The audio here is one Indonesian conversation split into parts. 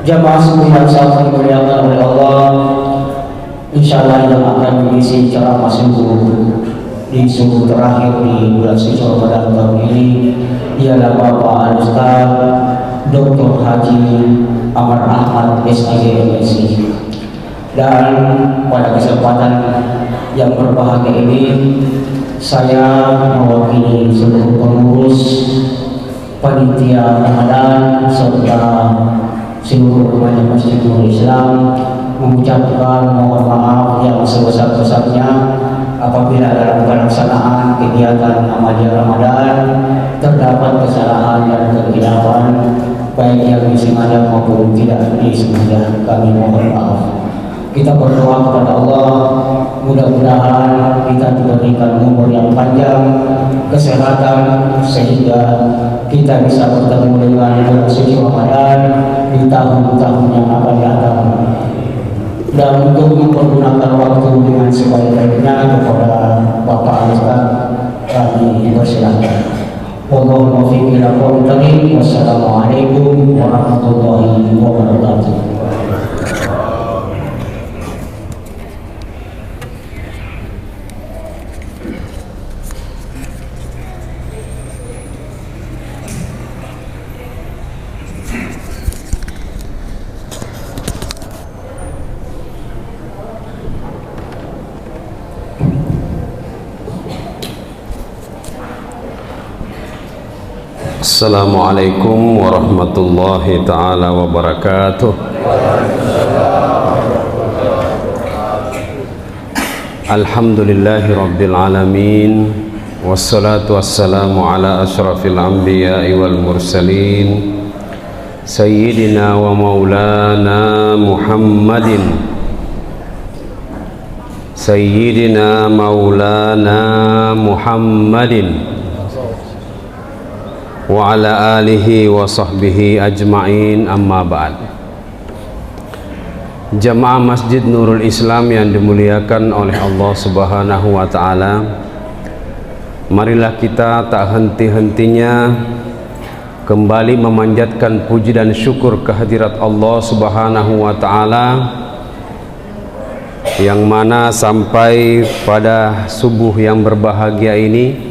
Jamaah sekalian yang dimuliakan oleh Allah, insya Allah yang akan mengisi ceramah subuh di subuh terakhir di bulan suci Ramadan tahun ini ialah Bapak Al-Ustaz Dr. Haji Amar Ahmad SIG MSI. Dan pada kesempatan yang berbahagia ini saya mewakili seluruh pengurus panitia Ramadan serta seluruh umat Masjid Nurul Islam mengucapkan mohon maaf yang sebesar-besarnya apabila dalam pelaksanaan kegiatan Amaliyah Ramadan terdapat kesalahan dan kekhilafan baik yang disengaja maupun tidak disengaja. Kami mohon maaf. Kita berdoa kepada Allah, mudah-mudahan kita diberikan umur yang panjang, kesehatan, sehingga kita bisa bertemu dengan bulan suci Ramadan di tahun-tahun yang akan datang. Dan untuk mempergunakan waktu dengan sebaik-baiknya kepada Bapak Al-Ustaz, kami persilahkan. Wassalamualaikum warahmatullahi wabarakatuh. Assalamualaikum warahmatullahi ta'ala wabarakatuh. Alhamdulillahi rabbil alamin, wassalatu wassalamu ala ashrafil anbiya'i wal mursalin sayyidina wa maulana Muhammadin sayyidina maulana Muhammadin wa ala alihi wa sahbihi ajma'in, amma ba'd. Jamaah Masjid Nurul Islam yang dimuliakan oleh Allah Subhanahu wa ta'ala, marilah kita tak henti-hentinya kembali memanjatkan puji dan syukur kehadirat Allah Subhanahu wa ta'ala, yang mana sampai pada subuh yang berbahagia ini,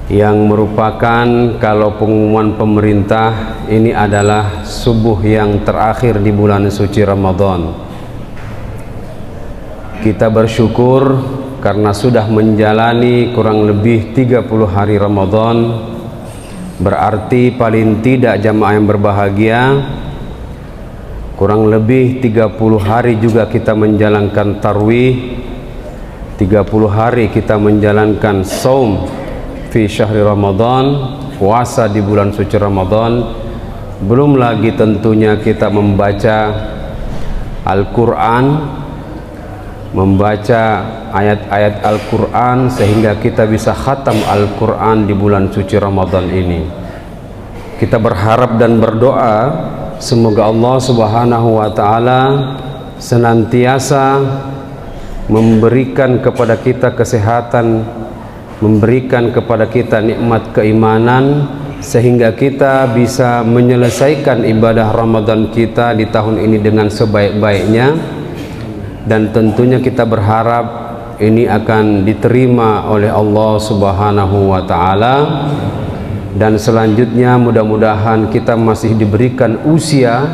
yang merupakan, kalau pengumuman pemerintah, ini adalah subuh yang terakhir di bulan suci Ramadan. Kita bersyukur karena sudah menjalani kurang lebih 30 hari Ramadan. Berarti paling tidak jamaah yang berbahagia, kurang lebih 30 hari juga kita menjalankan tarwih, 30 hari kita menjalankan saum fi syahri Ramadan, puasa di bulan suci Ramadan. Belum lagi tentunya kita membaca Al-Quran, membaca ayat-ayat Al-Quran sehingga kita bisa khatam Al-Quran di bulan suci Ramadan ini. Kita berharap dan berdoa semoga Allah Subhanahu wa ta'ala senantiasa memberikan kepada kita kesehatan, memberikan kepada kita nikmat keimanan, sehingga kita bisa menyelesaikan ibadah Ramadan kita di tahun ini dengan sebaik-baiknya. Dan tentunya kita berharap ini akan diterima oleh Allah Subhanahu wa ta'ala. Dan selanjutnya mudah-mudahan kita masih diberikan usia,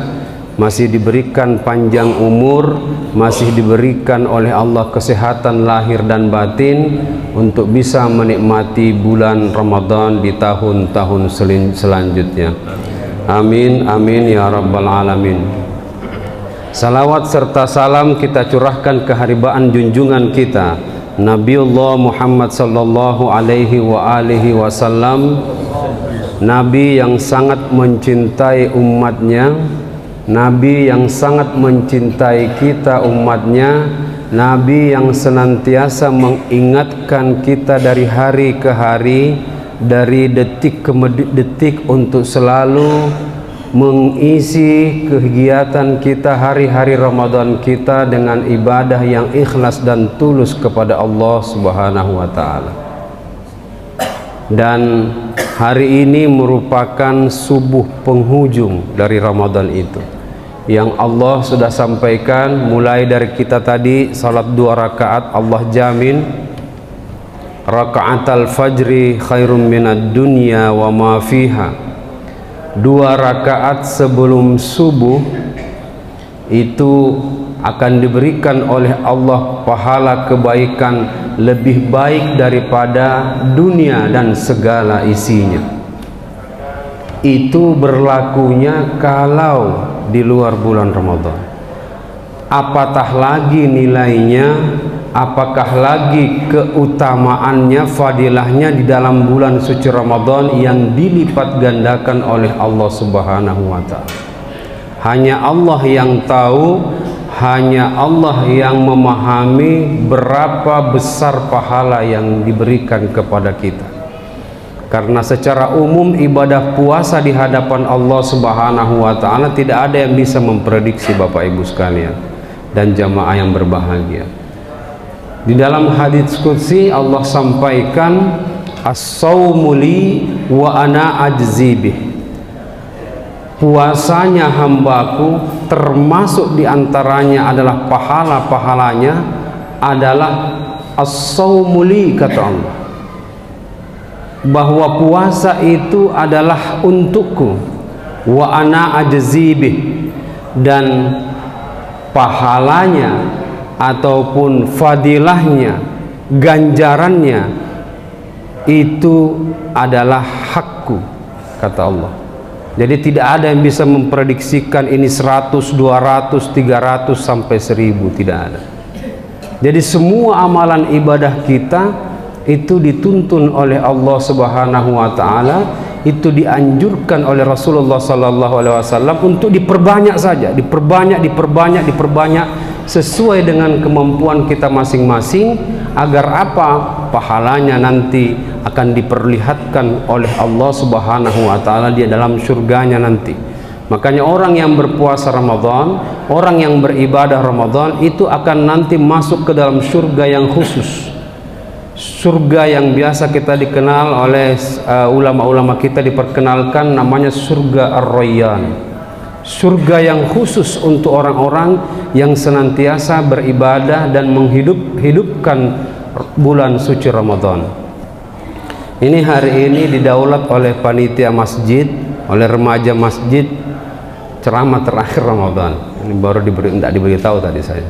masih diberikan panjang umur, masih diberikan oleh Allah kesehatan lahir dan batin untuk bisa menikmati bulan Ramadan di tahun-tahun selanjutnya. Amin, amin ya rabbal alamin. Salawat serta salam kita curahkan keharibaan junjungan kita Nabiullah Muhammad sallallahu alaihi wa alihi wasallam, Nabi yang sangat mencintai umatnya, Nabi yang sangat mencintai kita umatnya, Nabi yang senantiasa mengingatkan kita dari hari ke hari, dari detik ke detik untuk selalu mengisi kegiatan kita hari-hari Ramadan kita dengan ibadah yang ikhlas dan tulus kepada Allah Subhanahu wa ta'ala. dan hari ini merupakan subuh penghujung dari Ramadan itu, yang Allah sudah sampaikan mulai dari kita tadi salat 2 rakaat, Allah jamin raka'atal fajri khairum minad dunya wa ma fiha. 2 rakaat sebelum subuh itu akan diberikan oleh Allah pahala kebaikan lebih baik daripada dunia dan segala isinya. Itu berlakunya kalau di luar bulan Ramadan. Apatah lagi nilainya, apakah lagi keutamaannya, fadilahnya di dalam bulan suci Ramadan yang dilipat gandakan oleh Allah Subhanahu wa ta'ala. Hanya Allah yang tahu, hanya Allah yang memahami berapa besar pahala yang diberikan kepada kita. Karena secara umum ibadah puasa di hadapan Allah Subhanahu wa ta'ala tidak ada yang bisa memprediksi, Bapak Ibu sekalian dan jamaah yang berbahagia. Di dalam hadits qudsi Allah sampaikan, as-sawmu li wa ana ajzi bih. Puasanya hambaku, termasuk diantaranya adalah pahala-pahalanya adalah as-sawmu li, kata Allah, bahwa puasa itu adalah untukku, wa ana ajzi bih, dan pahalanya ataupun fadilahnya, ganjarannya itu adalah hakku, kata Allah. Jadi tidak ada yang bisa memprediksikan ini 100, 200, 300 sampai 1000, tidak ada. Jadi semua amalan ibadah kita itu dituntun oleh Allah Subhanahu wa ta'ala, itu dianjurkan oleh Rasulullah sallallahu alaihi wasallam untuk diperbanyak saja, diperbanyak sesuai dengan kemampuan kita masing-masing, agar apa? Pahalanya nanti akan diperlihatkan oleh Allah Subhanahu wa ta'ala di dalam surganya nanti. Makanya orang yang berpuasa Ramadan, orang yang beribadah Ramadan itu akan nanti masuk ke dalam surga yang khusus, surga yang biasa kita dikenal oleh ulama-ulama kita diperkenalkan namanya surga Ar-Rayyan, surga yang khusus untuk orang-orang yang senantiasa beribadah dan menghidupkan bulan suci Ramadan. Ini hari ini didaulat oleh panitia masjid, oleh remaja masjid, ceramah terakhir Ramadan. Ini baru tidak diberitahu tadi saya,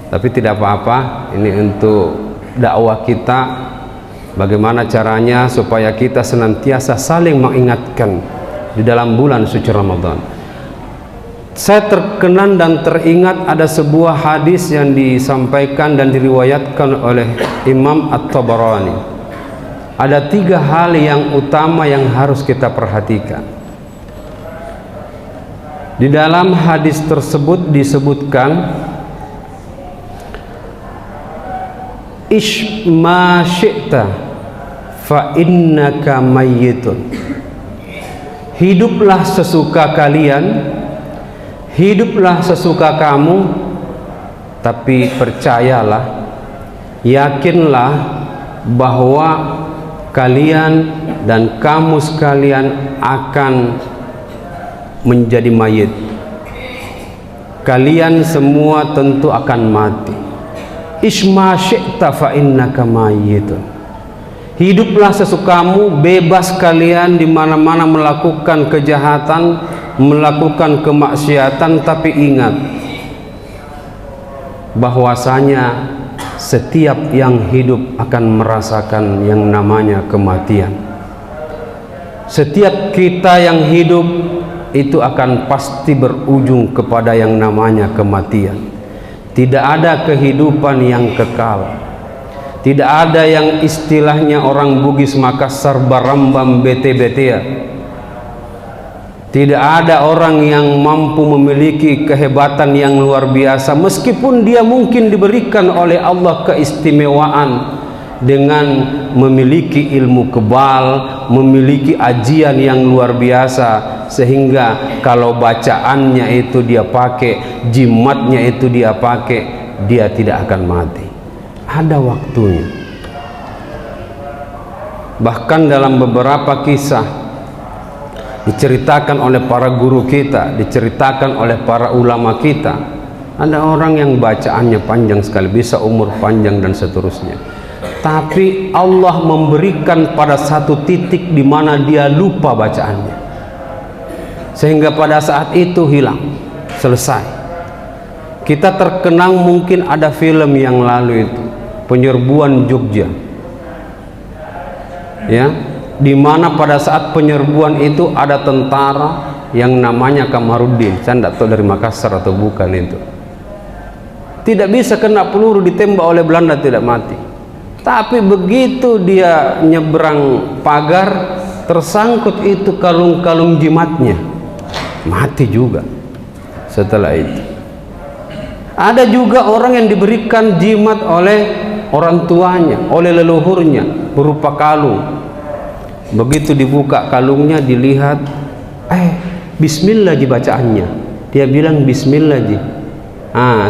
tapi tidak apa-apa, ini untuk dakwah kita, bagaimana caranya supaya kita senantiasa saling mengingatkan di dalam bulan suci Ramadan. Saya terkenan dan teringat ada sebuah hadis yang disampaikan dan diriwayatkan oleh Imam At-Tabarani. Ada 3 hal yang utama yang harus kita perhatikan. Di dalam hadis tersebut disebutkan, ish ma syi'ta fa innaka mayyitun. Hiduplah sesuka kalian, hiduplah sesuka kamu, tapi percayalah, yakinlah bahwa kalian dan kamu sekalian akan menjadi mayit. Kalian semua tentu akan mati. Isma syi'ta fa innaka mayyitun. Hiduplah sesukamu, bebas kalian di mana-mana melakukan kejahatan, melakukan kemaksiatan, tapi ingat bahwasanya setiap yang hidup akan merasakan yang namanya kematian. Setiap kita yang hidup itu akan pasti berujung kepada yang namanya kematian. Tidak ada kehidupan yang kekal. Tidak ada yang istilahnya orang Bugis Makassar barambam bete-betea. Tidak ada orang yang mampu memiliki kehebatan yang luar biasa, meskipun dia mungkin diberikan oleh Allah keistimewaan dengan memiliki ilmu kebal, memiliki ajian yang luar biasa, sehingga kalau bacaannya itu dia pakai, jimatnya itu dia pakai, dia tidak akan mati. Ada waktunya. Bahkan dalam beberapa kisah diceritakan oleh para guru kita, diceritakan oleh para ulama kita, ada orang yang bacaannya panjang sekali, bisa umur panjang dan seterusnya, tapi Allah memberikan pada satu titik di mana dia lupa bacaannya, sehingga pada saat itu hilang, selesai. Kita terkenang, mungkin ada film yang lalu itu, Penyerbuan Jogja, ya, di mana pada saat penyerbuan itu ada tentara yang namanya Kamarudin. Saya tidak tahu dari Makassar atau bukan itu. Tidak bisa kena peluru, ditembak oleh Belanda tidak mati. Tapi begitu dia nyebrang pagar, tersangkut itu kalung-kalung jimatnya, mati juga setelah itu. Ada juga orang yang diberikan jimat oleh orang tuanya, oleh leluhurnya, berupa kalung. Begitu dibuka kalungnya, dilihat, bismillah ji bacaannya. Dia bilang bismillah ji.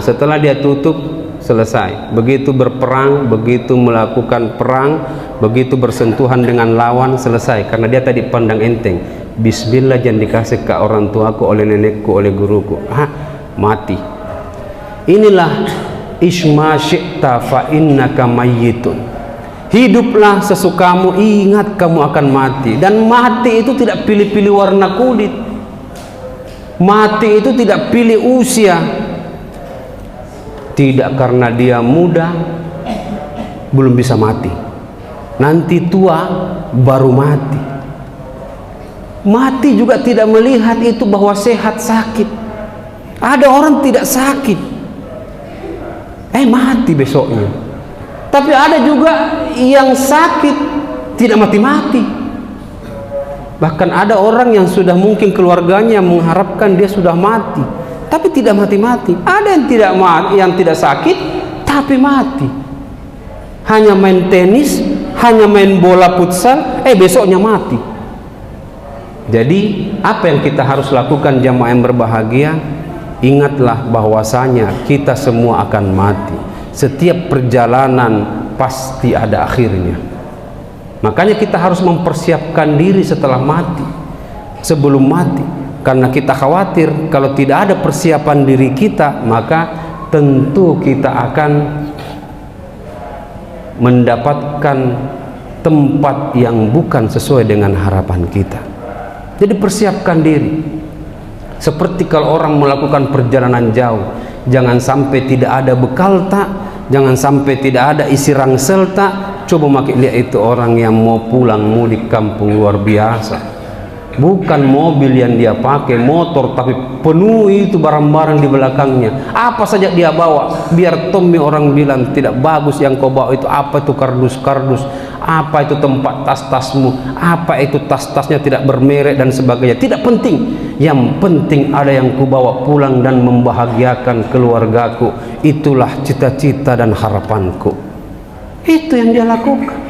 Setelah dia tutup, selesai. Begitu berperang, begitu melakukan perang, begitu bersentuhan dengan lawan, selesai. Karena dia tadi pandang enteng, bismillah jangan dikasih ke orang tuaku, oleh nenekku, oleh guruku. Mati. Inilah isma syi'ta fa innaka mayyitun. Hiduplah sesukamu, ingat kamu akan mati. Dan mati itu tidak pilih-pilih warna kulit, mati itu tidak pilih usia. Tidak karena dia muda belum bisa mati, nanti tua baru mati. Mati juga tidak melihat itu bahwa sehat sakit. Ada orang tidak sakit, mati besoknya. Tapi ada juga yang sakit tidak mati-mati. Bahkan ada orang yang sudah mungkin keluarganya mengharapkan dia sudah mati, tapi tidak mati-mati. Ada yang tidak mati, yang tidak sakit tapi mati. Hanya main tenis, hanya main bola futsal, besoknya mati. Jadi apa yang kita harus lakukan, jamaah yang berbahagia? Ingatlah bahwasanya kita semua akan mati. Setiap perjalanan pasti ada akhirnya. Makanya kita harus mempersiapkan diri setelah mati, sebelum mati. Karena kita khawatir kalau tidak ada persiapan diri kita, maka tentu kita akan mendapatkan tempat yang bukan sesuai dengan harapan kita. Jadi persiapkan diri. Seperti kalau orang melakukan perjalanan jauh, jangan sampai tidak ada bekal tak, jangan sampai tidak ada isi rangsel tak. Coba makin lihat itu orang yang mau pulang mudik kampung, luar biasa. Bukan mobil yang dia pakai, motor, tapi penuh itu barang-barang di belakangnya. Apa saja dia bawa, biar Tommy orang bilang tidak bagus yang kau bawa itu. Apa itu kardus-kardus, apa itu tempat tas-tasmu, apa itu tas-tasnya tidak bermerek dan sebagainya. Tidak penting, yang penting ada yang ku bawa pulang dan membahagiakan keluargaku. Itulah cita-cita dan harapanku. Itu yang dia lakukan.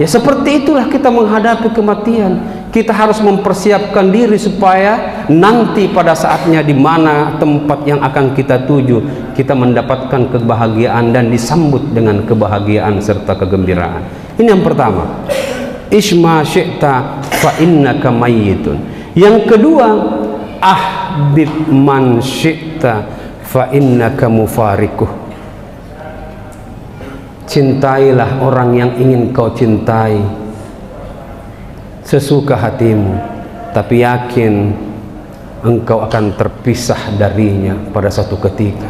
Ya seperti itulah kita menghadapi kematian. Kita harus mempersiapkan diri supaya nanti pada saatnya di mana tempat yang akan kita tuju, kita mendapatkan kebahagiaan dan disambut dengan kebahagiaan serta kegembiraan. Ini yang pertama. Isma syi'ta fa innaka mayyitun. Yang kedua, ahbib man syi'ta fa innaka mufarikuh. Cintailah orang yang ingin kau cintai sesuka hatimu, tapi yakin engkau akan terpisah darinya pada satu ketika.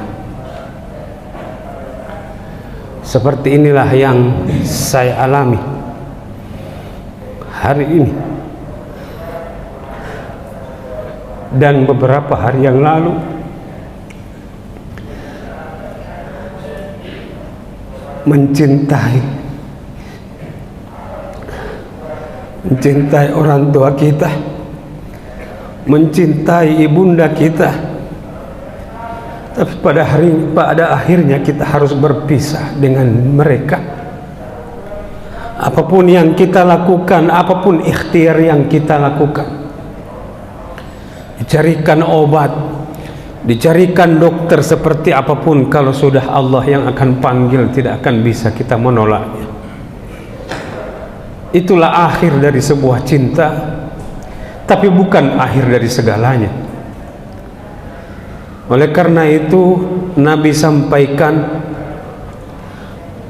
Seperti inilah yang saya alami hari ini dan beberapa hari yang lalu. Mencintai orang tua kita, mencintai ibunda kita, tapi pada akhirnya kita harus berpisah dengan mereka. Apapun yang kita lakukan, apapun ikhtiar yang kita lakukan, dicarikan obat, dicarikan dokter seperti apapun, kalau sudah Allah yang akan panggil, tidak akan bisa kita menolaknya. itulah akhir dari sebuah cinta, tapi bukan akhir dari segalanya. Oleh karena itu Nabi sampaikan,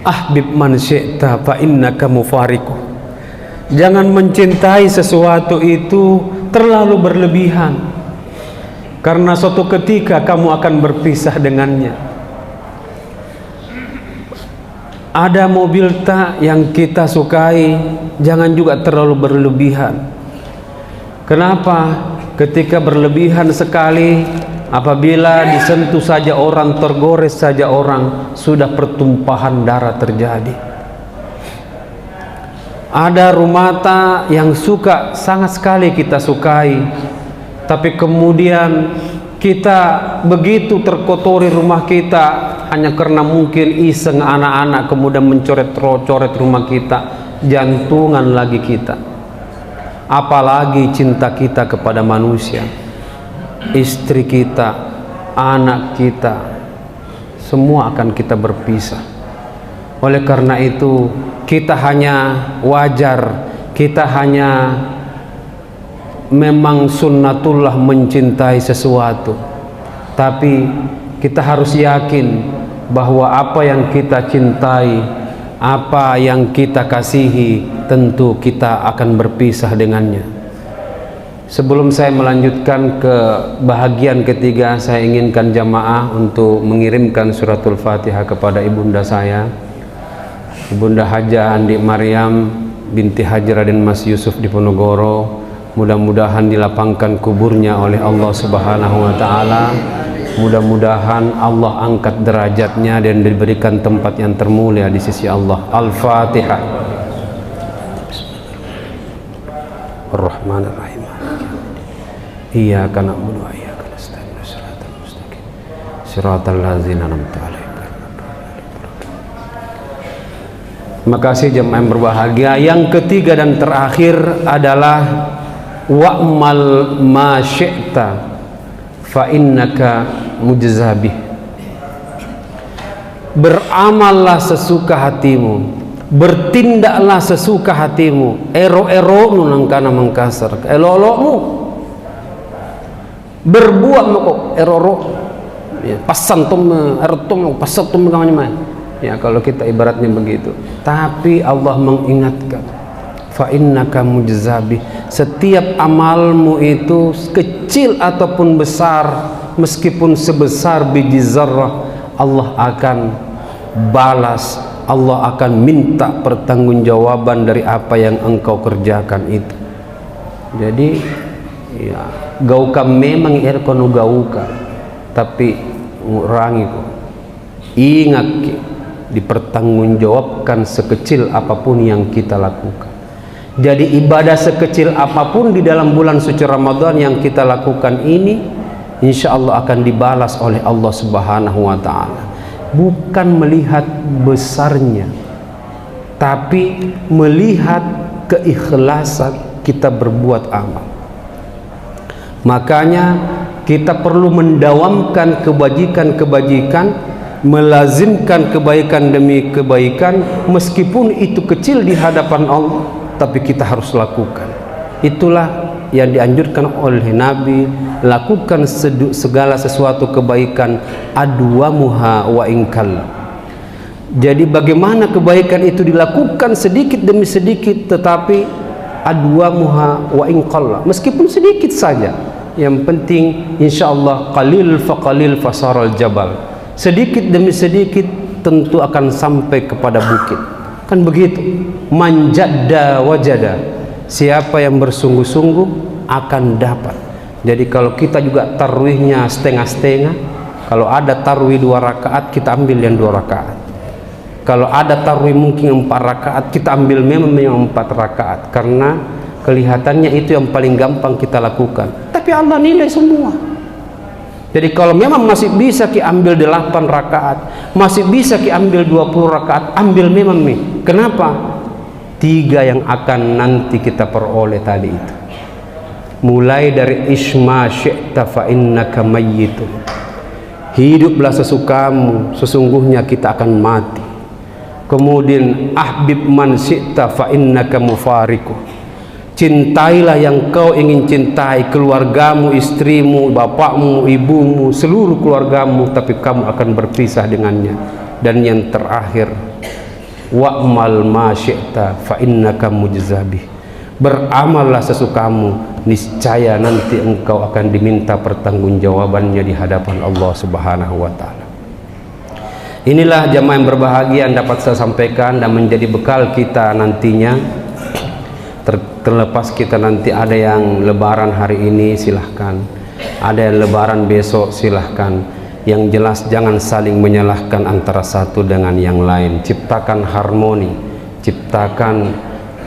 ahbib man syi'ta fa innaka mufariqu. Jangan mencintai sesuatu itu terlalu berlebihan, karena suatu ketika kamu akan berpisah dengannya. Ada mobil tak yang kita sukai, jangan juga terlalu berlebihan. Kenapa? Ketika berlebihan sekali, apabila disentuh saja orang, tergores saja orang, sudah pertumpahan darah terjadi. Ada rumata yang sangat sekali kita sukai, tapi kemudian kita begitu terkotori rumah kita hanya karena mungkin iseng anak-anak, kemudian mencoret-coret rumah kita, jantungan lagi kita. Apalagi cinta kita kepada manusia, istri kita, anak kita, semua akan kita berpisah. Oleh karena itu kita hanya wajar, kita hanya memang sunnatullah mencintai sesuatu, tapi kita harus yakin bahwa apa yang kita cintai, apa yang kita kasihi, tentu kita akan berpisah dengannya. Sebelum saya melanjutkan ke bahagian ketiga, saya inginkan jamaah untuk mengirimkan suratul Fatihah kepada ibunda saya, Ibunda Hajah Andi Maryam binti Haji Raden Mas Yusuf di Ponorogo. Mudah-mudahan dilapangkan kuburnya oleh Allah Subhanahu wa Ta'ala. Mudah-mudahan Allah angkat derajatnya dan diberikan tempat yang termulia di sisi Allah. Al-Fatihah. Ar-Rahmanir-Rahim. Iyyaka na'budu wa iyyaka nasta'in. Shiratal mustaqim. Shiratal ladzina an'amta 'alaihim. Terima kasih jemaah yang berbahagia. Yang ketiga dan terakhir adalah wa'mal ma syi'ta fa innaka mujzabih. Beramallah sesuka hatimu, bertindaklah sesuka hatimu. Ero-ero nu nangkana mangkasar, elolokmu berbuat kok eroro, ya, pasan tum ertum pasat tum kawan. Ya, kalau kita ibaratnya begitu. Tapi Allah mengingatkan, fa innaka mujzabih. Setiap amalmu itu kecil ataupun besar, meskipun sebesar biji zarrah, Allah akan balas, Allah akan minta pertanggungjawaban dari apa yang engkau kerjakan itu. Jadi ya, gauka memang erkono gauka, tapi ngurangi kok. Ingat ki, dipertanggungjawabkan sekecil apapun yang kita lakukan. Jadi ibadah sekecil apapun di dalam bulan suci Ramadan yang kita lakukan ini, insya Allah akan dibalas oleh Allah Subhanahu wa Ta'ala. Bukan melihat besarnya, tapi melihat keikhlasan kita berbuat amal. Makanya kita perlu mendawamkan kebajikan-kebajikan, melazimkan kebaikan demi kebaikan, meskipun itu kecil di hadapan Allah, tapi kita harus lakukan. Itulah yang dianjurkan oleh Nabi, lakukan segala sesuatu kebaikan adwamuha wa inkal. Jadi bagaimana kebaikan itu dilakukan sedikit demi sedikit, tetapi adwamuha wa inkal, meskipun sedikit saja. Yang penting insyaallah qalil fa qalil fasaral jabal. Sedikit demi sedikit tentu akan sampai kepada bukit. Kan begitu. Manjadda wajada. Siapa yang bersungguh-sungguh akan dapat. Jadi kalau kita juga tarwihnya setengah-setengah, kalau ada tarwih 2 rakaat, kita ambil yang 2 rakaat. Kalau ada tarwih mungkin 4 rakaat, kita ambil memang yang 4 rakaat, karena kelihatannya itu yang paling gampang kita lakukan. Tapi Allah nilai semua. Jadi kalau memang masih bisa ki ambil 8 rakaat, masih bisa ki ambil 20 rakaat, ambil memang nih. Kenapa? 3 yang akan nanti kita peroleh tadi itu. Mulai dari isma syi'ta fa innaka mayyitun. Hiduplah sesukamu, sesungguhnya kita akan mati. Kemudian ahbib man syi'ta fa innaka mufariku. Cintailah yang kau ingin cintai, keluargamu, istrimu, bapakmu, ibumu, seluruh keluargamu, tapi kamu akan berpisah dengannya. Dan yang terakhir, wa'mal ma syi'ta fa innaka mujzabih. Beramallah sesukamu, niscaya nanti engkau akan diminta pertanggungjawabannya di hadapan Allah Subhanahu wa taala. Inilah jamaah yang berbahagia yang dapat saya sampaikan dan menjadi bekal kita nantinya. Terlepas kita nanti ada yang lebaran hari ini, silahkan. Ada yang lebaran besok, silahkan. Yang jelas jangan saling menyalahkan antara satu dengan yang lain. Ciptakan harmoni, ciptakan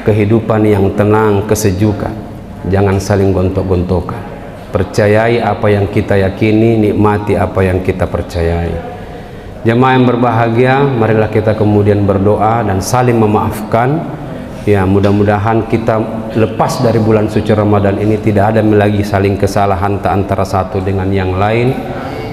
kehidupan yang tenang, kesejukan. Jangan saling gontok-gontokan. Percayai apa yang kita yakini, nikmati apa yang kita percayai. Jemaah yang berbahagia, marilah kita kemudian berdoa dan saling memaafkan. Ya, mudah-mudahan kita lepas dari bulan suci Ramadan ini tidak ada lagi saling kesalahan antara satu dengan yang lain.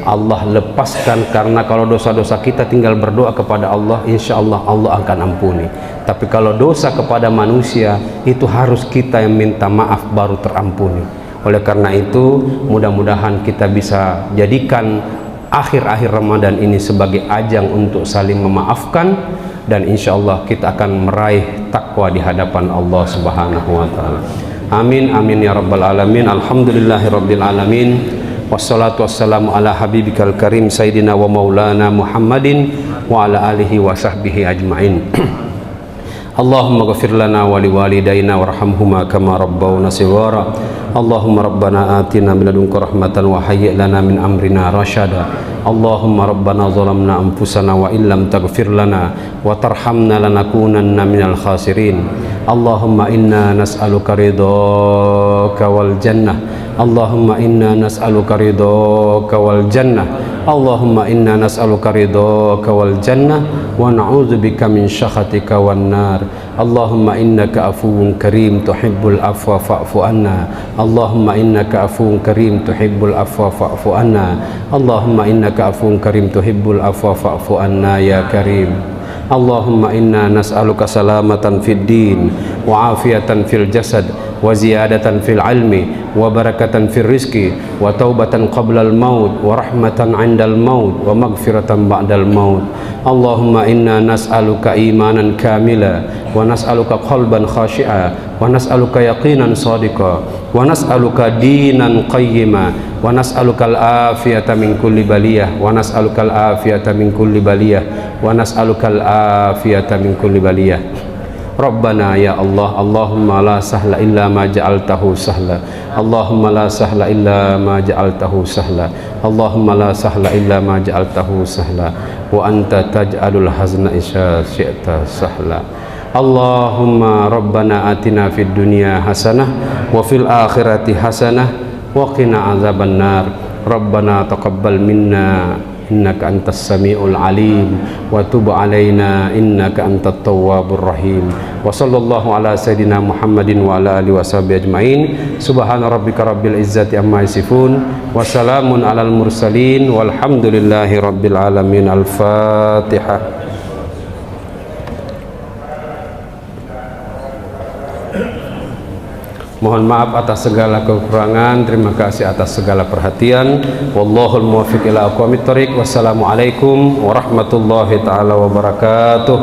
Allah lepaskan, karena kalau dosa-dosa kita tinggal berdoa kepada Allah, insya Allah Allah akan ampuni. Tapi kalau dosa kepada manusia, itu harus kita yang minta maaf baru terampuni. Oleh karena itu, mudah-mudahan kita bisa jadikan akhir-akhir Ramadan ini sebagai ajang untuk saling memaafkan, dan insya Allah kita akan meraih takwa di hadapan Allah Subhanahu wa taala. Amin amin ya rabbal alamin. Alhamdulillahi rabbil alamin. Wassalatu wassalamu ala habibikal karim sayyidina wa maulana Muhammadin wa ala alihi wa sahbihi ajma'in. Allahumma ghafir lana wa liwalidayna warhamhuma kama rabbawna shighara. Allahumma rabbana atina min ladunka rahmatan wa hayyi' lana min amrina rasyada. Allahumma rabbana zalamna anfusana wa illam taghfir lana wa tarhamna lanakunanna minal khasirin. Allahumma inna nas'aluka ridhaka wal jannah. Allahumma inna nas'aluka ridhaka wal jannah. Allahumma inna nas'aluka ridhaka wal jannah wa na'udzubika min syakhatika wan nar. Allahumma innaka afuwun karim tuhibbul afwa fa'fu anna. Allahumma innaka afuwun karim tuhibbul afwa fa'fu anna. Allahumma innaka afuwun karim tuhibbul afwa fa'fu anna ya karim. Allahumma inna nas'aluka salamatan fid din wa afiyatan fil jasad wa ziyadatan fil ilmi wa barakatan fil rizki wa taubatan qabla al maut wa rahmatan 'indal maut wa maghfiratan ba'dal maut. Allahumma inna nas'aluka imanan kamila wa nas'aluka qalban khashi'a wa nas'aluka yaqinan sadiqa wa nas'aluka dinan qayyima wa nas'aluka al-afiyata min kulli baliyah wa nas'aluka al-afiyata min kulli baliyah wa nas'aluka al-afiyata min kulli baliyah. Rabbana ya Allah, Allahumma la sahla illa ma ja'altahu sahla. Allahumma la sahla illa ma ja'altahu sahla. Allahumma la sahla illa ma ja'altahu sahla. Wa anta taj'alul hazna isya syi'ta sahla. Allahumma rabbana atina fid dunya hasanah wa fil akhirati hasanah wa qina azaban nar. Rabbana taqabbal minna innaka antas samiul alim wa tub alaina innaka antat tawwabur rahim. Wa sallallahu ala sayidina Muhammadin wa ala alihi washabihi ajmain. Subhana rabbika rabbil izzati amma yasifun wa salamun alal mursalin walhamdulillahi rabbil alamin. Al-Fatihah. Mohon maaf atas segala kekurangan, terima kasih atas segala perhatian. Wallahul muwaffiq ila aqwamit thoriq. Wassalamualaikum warahmatullahi taala wabarakatuh.